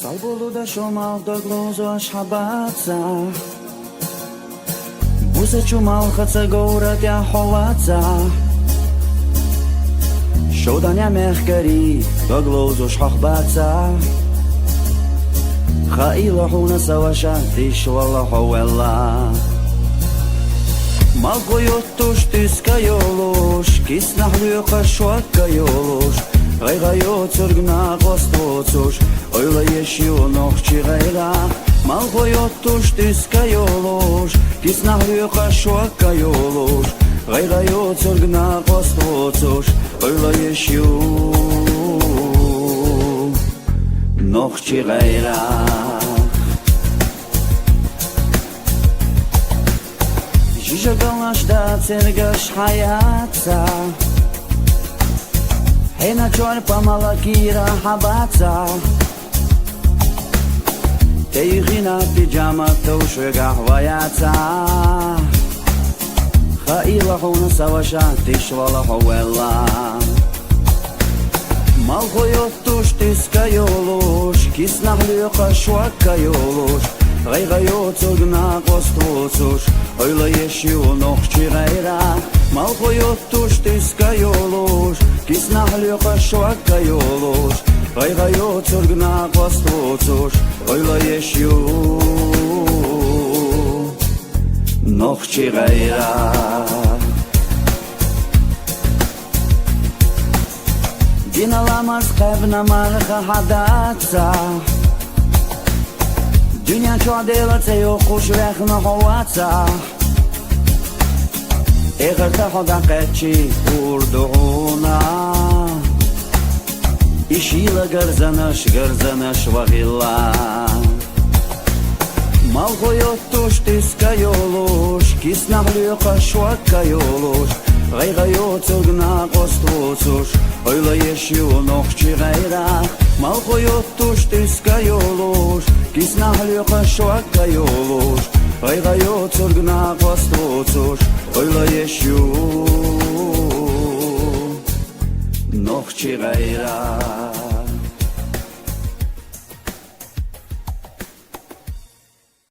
Salboluda шумалда глузо шабаца Буса чумалхаца город я ховаца Шодanya мехкари до глузо шахбаца Хаила хуна саваша тиш валла ховелла Малгойот туш тискайолуш Киснахлюха шуаккайолуш Гайгайот сыргна гоствоцуш Ойла ешио нохчи гайра Малгойот туш тискайолуш Киснахлюха шуаккайолуш Гайгайот сыргна гоствоцуш Ойла ешио нохчи гайра Жижагалнашда цергаш хаятса Hena chorpa malakira habatsa Teighina pijama toshega hwayatsa Khaila hona sawasha tishwala hawella Malgoyot tush tiskayolosh Kisnahlyuqa shwakayolosh Gaygayot zogna qostvosush Oyla yeshiu noqchi gayra Malgoyot tush tiskayolosh Kisnahlyuqa shwakayolosh Gaygayot zogna qostvosush Oyla yeshiu noqchi gayra Dinalamaz qebna marqa hadatsa Dünya çoğadelatsa yokuş vəxna hovatsa Eğirta hodaqetçi urduğuna İşila gırzanış vagilla Malgoyot tuş tiskayoluş Kisnahlyuqa shwakayoluş Gaygayot zogna qostvosush Oyla yeshiu noqchi gayra Malgoyot tush tiskayolush Kisnahlyuqa shwakayolush Gaygayot zogna qostvosush Oyla yeshiu noqchi gayra